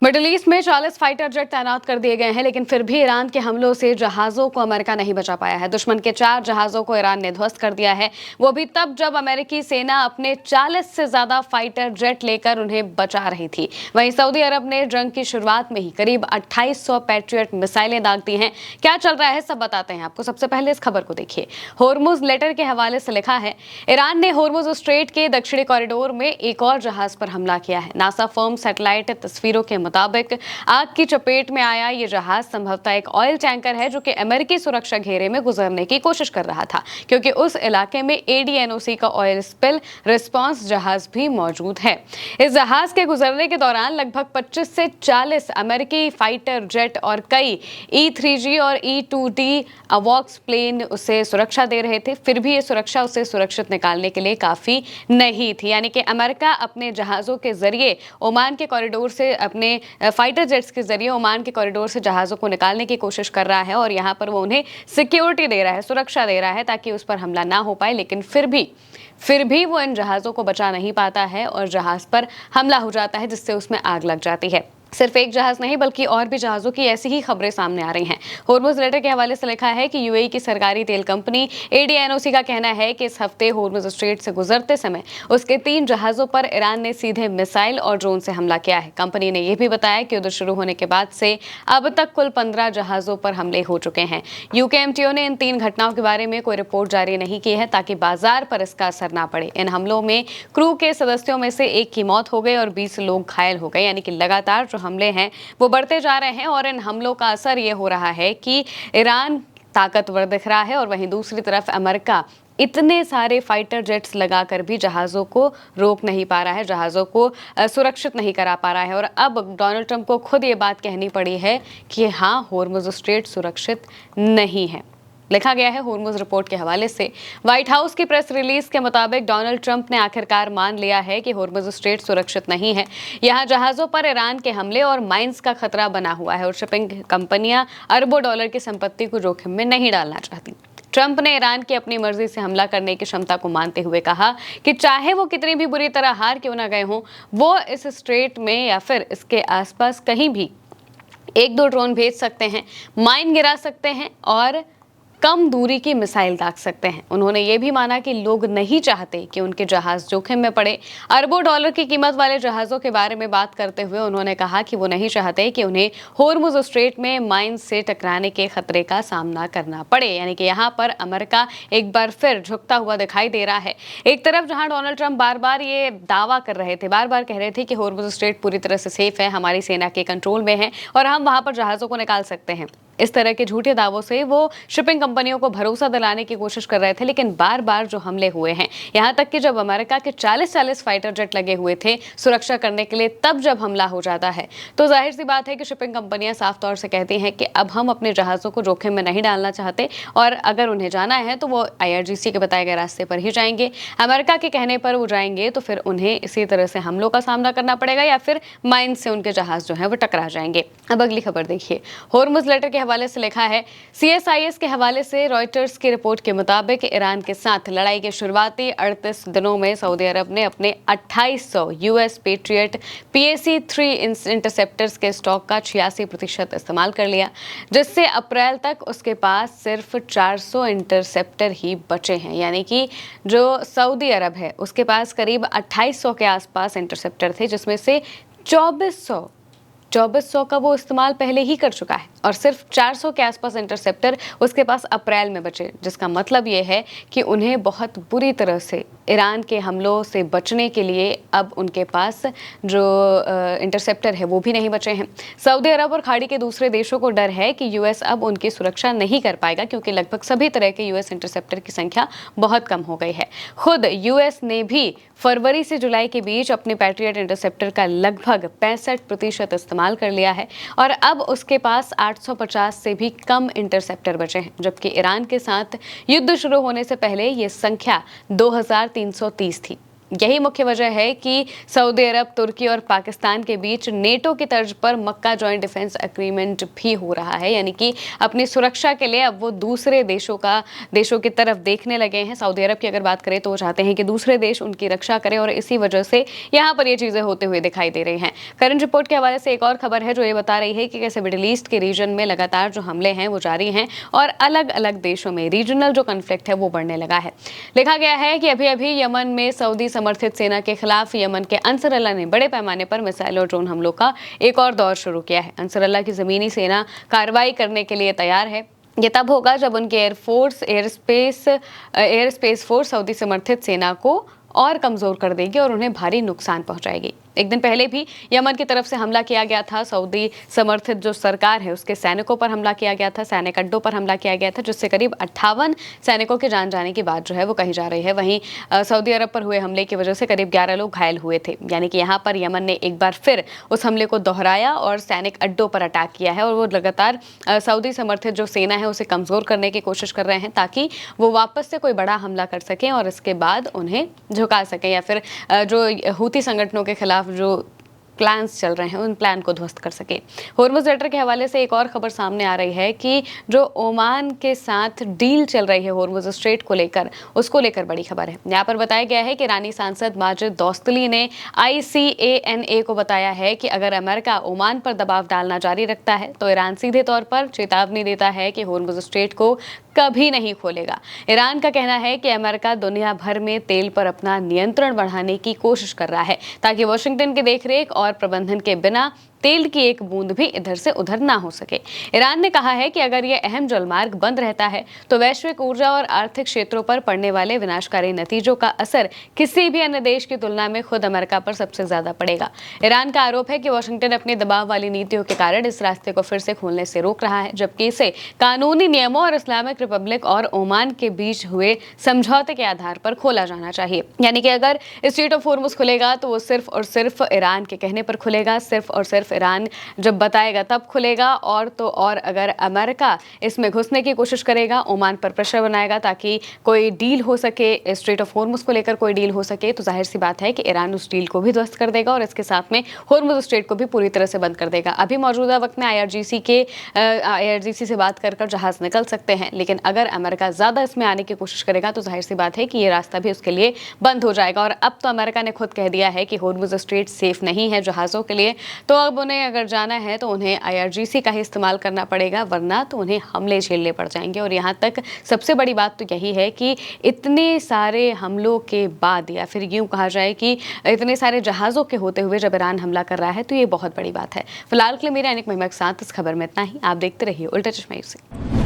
Middle east में 40 fighter jet तैनात कर दिए गए हैं, लेकिन फिर भी ईरान के हमलों से जहाजों को अमेरिका नहीं बचा पाया है। दुश्मन के 4 जहाजों को ईरान ने ध्वस्त कर दिया है, वो भी तब जब अमेरिकी सेना अपने 40 से ज्यादा फाइटर जेट लेकर उन्हें बचा रही थी। वहीं सऊदी अरब ने जंग की शुरुआत में ही करीब 2800 पैट्रियट मिसाइलें दाग दी हैं। क्या चल रहा है सब बताते हैं आपको। सबसे पहले इस खबर को देखिए। होर्मुज लेटर के हवाले से लिखा है, ईरान ने होर्मुज स्ट्रेट के दक्षिणी कॉरिडोर में एक और जहाज पर हमला किया है। नासा फर्म सैटेलाइट तस्वीरों के मुताबिक आग की चपेट में आया ये जहाज संभवतः एक ऑयल टैंकर है, जो कि अमेरिकी सुरक्षा घेरे में गुजरने की कोशिश कर रहा था, क्योंकि उस इलाके में ADNOC का ऑयल स्पिल रिस्पांस जहाज भी मौजूद है। इस जहाज के गुजरने के दौरान लगभग 25 से 40 अमेरिकी फाइटर जेट और कई E-3G और E-2D अवॉक्स प्लेन उसे सुरक्षा दे रहे थे। फिर भी ये सुरक्षा उसे सुरक्षित निकालने के लिए काफी नहीं थी, यानी कि अमेरिका अपने जहाजों के जरिए ओमान के कॉरिडोर से अपने फाइटर जेट्स के जरिए ओमान के कॉरिडोर से जहाजों को निकालने की कोशिश कर रहा है, और यहाँ पर वो उन्हें सिक्योरिटी दे रहा है, सुरक्षा दे रहा है, ताकि उस पर हमला ना हो पाए। लेकिन फिर भी वो इन जहाजों को बचा नहीं पाता है और जहाज पर हमला हो जाता है, जिससे उसमें आग लग जाती है। सिर्फ एक जहाज नहीं, बल्कि और भी जहाजों की ऐसी ही खबरें सामने आ रही हैं। होर्मुज लेटर के हवाले से लिखा है कि UAE की सरकारी तेल कंपनी ADNOC का कहना है कि इस हफ्ते होर्मुज स्ट्रेट से गुजरते समय उसके 3 जहाजों पर ईरान ने सीधे मिसाइल और ड्रोन से हमला किया है। कंपनी ने यह भी बताया कि युद्ध शुरू होने के बाद से अब तक कुल 15 जहाजों पर हमले हो चुके हैं। UKMTO ने इन 3 घटनाओं के बारे में कोई रिपोर्ट जारी नहीं की है, ताकि बाजार पर इसका असर ना पड़े। इन हमलों में क्रू के सदस्यों में से एक की मौत हो गई और 20 लोग घायल हो गए, यानी कि लगातार हमले हैं वो बढ़ते जा रहे हैं, और इन हमलों का असर ये हो रहा है कि ईरान ताकतवर दिख रहा है, और वहीं दूसरी तरफ अमेरिका इतने सारे फाइटर जेट्स लगाकर भी जहाज़ों को रोक नहीं पा रहा है, जहाज़ों को सुरक्षित नहीं करा पा रहा है। और अब डोनाल्ड ट्रंप को खुद ये बात कहनी पड़ी है कि हाँ, होर्मुज स्ट्रेट सुरक्षित नहीं है। लिखा गया है होर्मुज रिपोर्ट के हवाले से। व्हाइट हाउस की प्रेस रिलीज के मुताबिक डोनाल्ड ट्रंप ने आखिरकार मान लिया है कि होर्मुज स्ट्रेट सुरक्षित नहीं है। यहां जहाजों पर ईरान के हमले और माइंस का खतरा बना हुआ है, और शिपिंग कंपनियां अरबों डॉलर की संपत्ति को जोखिम में नहीं डालना चाहती। ट्रंप ने ईरान की अपनी मर्जी से हमला करने की क्षमता को मानते हुए कहा कि चाहे वो कितनी भी बुरी तरह हार क्यों ना गए हों, वो इस स्ट्रेट में या फिर इसके आसपास कहीं भी 1-2 ड्रोन भेज सकते हैं, माइन गिरा सकते हैं और कम दूरी की मिसाइल दाग सकते हैं। उन्होंने ये भी माना कि लोग नहीं चाहते कि उनके जहाज जोखिम में पड़े। अरबों डॉलर की कीमत वाले जहाजों के बारे में बात करते हुए उन्होंने कहा कि वो नहीं चाहते कि उन्हें होर्मुज स्ट्रेट में माइन से टकराने के खतरे का सामना करना पड़े, यानी कि यहाँ पर अमेरिका एक बार फिर झुकता हुआ दिखाई दे रहा है। एक तरफ जहाँ डोनाल्ड ट्रंप बार बार ये दावा कर रहे थे, बार बार कह रहे थे कि होर्मुज स्ट्रेट पूरी तरह से सेफ है, हमारी सेना के कंट्रोल में है और हम वहाँ पर जहाज़ों को निकाल सकते हैं। इस तरह के झूठे दावों से वो शिपिंग कंपनियों को भरोसा दिलाने की कोशिश कर रहे थे, लेकिन बार बार जो हमले हुए हैं, यहाँ तक कि जब अमेरिका के 40 फाइटर जेट लगे हुए थे सुरक्षा करने के लिए, तब जब हमला हो जाता है तो जाहिर सी बात है कि शिपिंग कंपनियां साफ तौर से कहती हैं कि अब हम अपने जहाज़ों को जोखिम में नहीं डालना चाहते, और अगर उन्हें जाना है तो वो IRGC के बताए गए रास्ते पर ही जाएंगे। अमेरिका के कहने पर वो जाएंगे तो फिर उन्हें इसी तरह से हमलों का सामना करना पड़ेगा, या फिर माइन से उनके जहाज जो है वो टकरा जाएंगे। अब अगली खबर देखिए। होर्मुज लेटर के हवाले से लिखा है, CSIS के हवाले से रॉयटर्स की रिपोर्ट के मुताबिक ईरान के साथ लड़ाई के शुरुआती 38 दिनों में सऊदी अरब ने अपने 2800 US पेट्रियट PAC-3 इंटरसेप्टर्स के स्टॉक का 86% इस्तेमाल कर लिया, जिससे अप्रैल तक उसके पास सिर्फ 400 इंटरसेप्टर ही बचे हैं। यानी कि जो सऊदी अरब है उसके पास करीब 2800 के आसपास इंटरसेप्टर थे, जिसमें से 2400 का वो इस्तेमाल पहले ही कर चुका है, और सिर्फ 400 के आसपास इंटरसेप्टर उसके पास अप्रैल में बचे, जिसका मतलब ये है कि उन्हें बहुत बुरी तरह से ईरान के हमलों से बचने के लिए अब उनके पास जो इंटरसेप्टर है वो भी नहीं बचे हैं। सऊदी अरब और खाड़ी के दूसरे देशों को डर है कि US अब उनकी सुरक्षा नहीं कर पाएगा, क्योंकि लगभग सभी तरह के US इंटरसेप्टर की संख्या बहुत कम हो गई है। खुद US ने भी फरवरी से जुलाई के बीच अपने पैट्रियट इंटरसेप्टर का लगभग 65% इस्तेमाल कर लिया है, और अब उसके पास 850 से भी कम इंटरसेप्टर बचे हैं, जबकि ईरान के साथ युद्ध शुरू होने से पहले ये संख्या 2330 थी। यही मुख्य वजह है कि सऊदी अरब, तुर्की और पाकिस्तान के बीच नेटो की तर्ज पर मक्का जॉइंट डिफेंस एग्रीमेंट भी हो रहा है, यानी कि अपनी सुरक्षा के लिए अब वो दूसरे देशों की तरफ देखने लगे हैं। सऊदी अरब की अगर बात करें तो वो चाहते हैं कि दूसरे देश उनकी रक्षा करें और इसी वजह से यहाँ पर ये चीजें होते हुए दिखाई दे रही हैं। करंट रिपोर्ट के हवाले से एक और खबर है जो ये बता रही है कि कैसे मिडिल ईस्ट के रीजन में लगातार जो हमले हैं वो जारी हैं और अलग अलग देशों में रीजनल जो कॉन्फ्लिक्ट है वो बढ़ने लगा है। लिखा गया है कि अभी अभी यमन में सऊदी समर्थित सेना के खिलाफ यमन के अंसर अल्लाह ने बड़े पैमाने पर मिसाइल और ड्रोन हमलों का एक और दौर शुरू किया है। अंसर अल्लाह की जमीनी सेना कार्रवाई करने के लिए तैयार है। ये तब होगा जब उनके एयर स्पेस फोर्स सऊदी समर्थित सेना को और कमजोर कर देगी और उन्हें भारी नुकसान पहुंचाएगी। एक दिन पहले भी यमन की तरफ से हमला किया गया था। सऊदी समर्थित जो सरकार है उसके सैनिकों पर हमला किया गया था, सैनिक अड्डों पर हमला किया गया था, जिससे करीब 58 सैनिकों के जान जाने की बात जो है वो कही जा रही है। वहीं सऊदी अरब पर हुए हमले की वजह से करीब 11 लोग घायल हुए थे। यानी कि यहाँ पर यमन ने एक बार फिर उस हमले को दोहराया और सैनिक अड्डों पर अटैक किया है और वो लगातार सऊदी समर्थित जो सेना है उसे कमजोर करने की कोशिश कर रहे हैं ताकि वो वापस से कोई बड़ा हमला कर सकें और इसके बाद उन्हें झुका सकें या फिर जो हूती संगठनों के खिलाफ जो प्लान्स चल रहे हैं उन प्लान को ध्वस्त कर सके। हॉर्मुज़ लेटर के हवाले से एक और खबर सामने आ रही है कि जो ओमान के साथ डील चल रही है हॉर्मुज़ स्ट्रेट को लेकर, उसको लेकर बड़ी खबर है। यहाँ पर बताया गया है कि ईरानी सांसद माजिद दोस्तली ने ICANA को बताया है कि अगर अमेरिका ओमान पर दबाव डालना जारी रखता है तो ईरान सीधे तौर पर चेतावनी देता है कि हॉर्मुज़ स्ट्रेट को कभी नहीं खोलेगा। ईरान का कहना है कि अमेरिका दुनिया भर में तेल पर अपना नियंत्रण बढ़ाने की कोशिश कर रहा है ताकि वॉशिंगटन की देखरेख और प्रबंधन के बिना तेल की एक बूंद भी इधर से उधर ना हो सके। ईरान ने कहा है कि अगर यह अहम जलमार्ग बंद रहता है तो वैश्विक ऊर्जा और आर्थिक क्षेत्रों पर पड़ने वाले विनाशकारी नतीजों का असर किसी भी अन्य देश की तुलना में खुद अमेरिका पर सबसे ज्यादा पड़ेगा। ईरान का आरोप है कि वाशिंगटन अपनी दबाव वाली नीतियों के कारण इस रास्ते को फिर से खोलने से रोक रहा है, जबकि इसे कानूनी नियमों और इस्लामिक रिपब्लिक और ओमान के बीच हुए समझौते के आधार पर खोला जाना चाहिए। यानी कि अगर स्ट्रेट ऑफ हॉर्मुज़ खुलेगा तो वो सिर्फ और सिर्फ ईरान के कहने पर खुलेगा, सिर्फ और सिर्फ ईरान जब बताएगा तब खुलेगा। और तो और अगर अमेरिका इसमें घुसने की कोशिश करेगा, ओमान पर प्रेशर बनाएगा ताकि कोई डील हो सके, स्ट्रेट ऑफ हॉर्मुज़ को लेकर कोई डील हो सके, तो जाहिर सी बात है कि ईरान उस डील को भी ध्वस्त कर देगा और इसके साथ में हॉर्मुज़ स्ट्रेट को भी पूरी तरह से बंद कर देगा। अभी मौजूदा वक्त में IRGC से बात कर जहाज निकल सकते हैं, लेकिन अगर अमेरिका ज़्यादा इसमें आने की कोशिश करेगा तो जाहिर सी बात है कि ये रास्ता भी उसके लिए बंद हो जाएगा। और अब तो अमेरिका ने खुद कह दिया है कि हॉर्मुज़ स्ट्रेट सेफ नहीं है जहाज़ों के लिए, तो अब उन्हें अगर जाना है तो उन्हें IRGC का ही इस्तेमाल करना पड़ेगा, वरना तो उन्हें हमले झेलने पड़ जाएंगे। और यहाँ तक सबसे बड़ी बात तो यही है कि इतने सारे हमलों के बाद, या फिर यूँ कहा जाए कि इतने सारे जहाज़ों के होते हुए जब ईरान हमला कर रहा है तो ये बहुत बड़ी बात है। फिलहाल के लिए मेरे अनेक महिमा के साथ इस खबर में इतना ही। आप देखते रहिए उल्टा चश्मा न्यूज़।